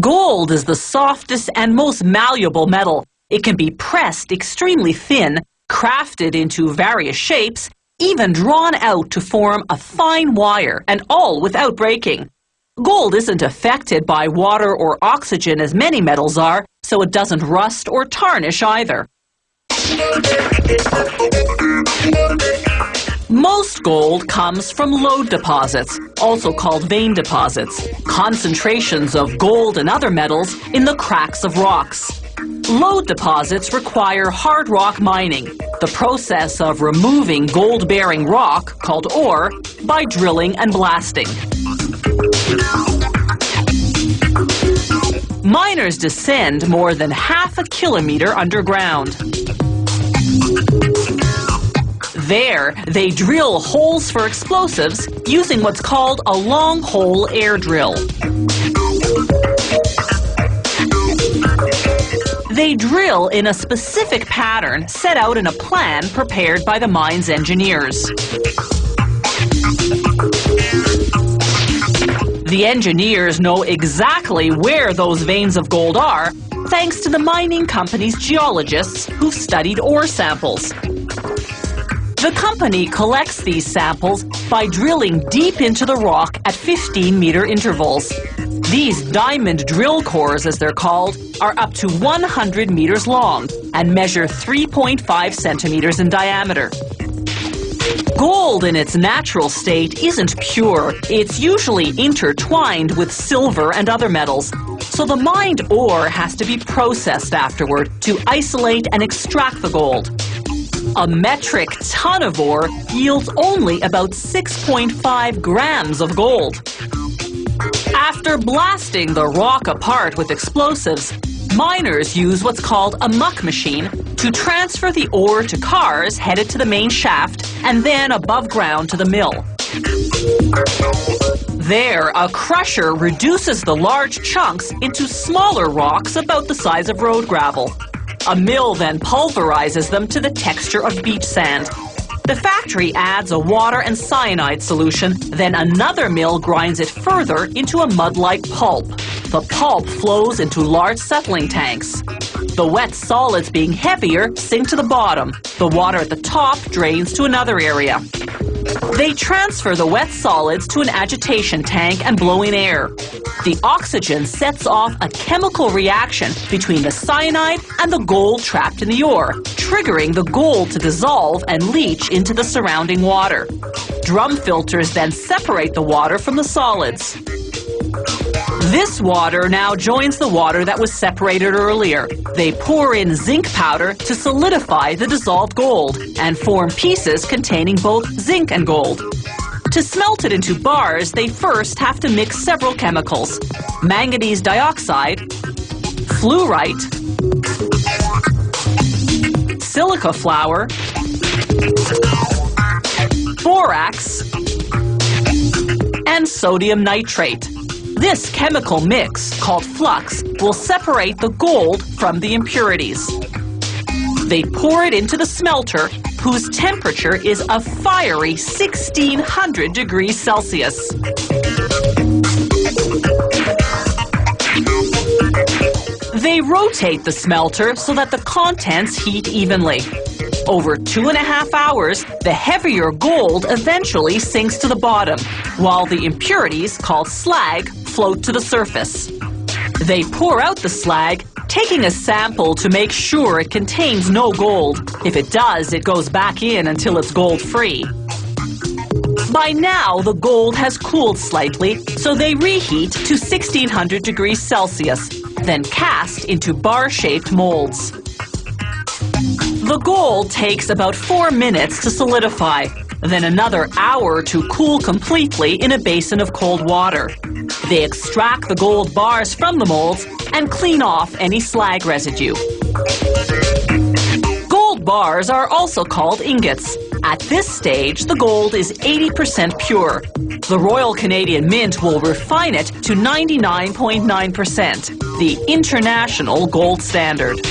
Gold is the softest and most malleable metal. It can be pressed extremely thin, crafted into various shapes, even drawn out to form a fine wire, and all without breaking. Gold isn't affected by water or oxygen as many metals are, so it doesn't rust or tarnish either. Most gold comes from lode deposits, also called vein deposits, concentrations of gold and other metals in the cracks of rocks. Lode deposits require hard rock mining, the process of removing gold-bearing rock, called ore, by drilling and blasting. Miners descend more than half a kilometer underground. There, they drill holes for explosives using what's called a long-hole air drill. They drill in a specific pattern set out in a plan prepared by the mine's engineers. The engineers know exactly where those veins of gold are, thanks to the mining company's geologists who've studied ore samples. The company collects these samples by drilling deep into the rock at 15-meter intervals. These diamond drill cores, as they're called, are up to 100 meters long and measure 3.5 centimeters in diameter. Gold in its natural state isn't pure. It's usually intertwined with silver and other metals, so the mined ore has to be processed afterward to isolate and extract the gold. A metric ton of ore yields only about 6.5 grams of gold. After blasting the rock apart with explosives, miners use what's called a muck machine to transfer the ore to cars headed to the main shaft and then above ground to the mill. There, a crusher reduces the large chunks into smaller rocks about the size of road gravel. A mill then pulverizes them to the texture of beach sand. The factory adds a water and cyanide solution, then another mill grinds it further into a mud-like pulp. The pulp flows into large settling tanks. The wet solids, being heavier, sink to the bottom. The water at the top drains to another area. They transfer the wet solids to an agitation tank and blow in air. The oxygen sets off a chemical reaction between the cyanide and the gold trapped in the ore, triggering the gold to dissolve and leach into the surrounding water. Drum filters then separate the water from the solids. This water now joins the water that was separated earlier. They pour in zinc powder to solidify the dissolved gold and form pieces containing both zinc and gold. To smelt it into bars, they first have to mix several chemicals: manganese dioxide, fluorite, silica flour, borax, and sodium nitrate. This chemical mix, called flux, will separate the gold from the impurities. They pour it into the smelter, whose temperature is a fiery 1600 degrees Celsius. They rotate the smelter so that the contents heat evenly. Over 2.5 hours, the heavier gold eventually sinks to the bottom, while the impurities, called slag, float to the surface. They pour out the slag, taking a sample to make sure it contains no gold. If it does, it goes back in until it's gold-free. By now, the gold has cooled slightly, so they reheat to 1600 degrees Celsius, then cast into bar-shaped molds. The gold takes about 4 minutes to solidify, then another hour to cool completely in a basin of cold water. They extract the gold bars from the molds and clean off any slag residue. Gold bars are also called ingots. At this stage, the gold is 80% pure. The Royal Canadian Mint will refine it to 99.9%, the international gold standard.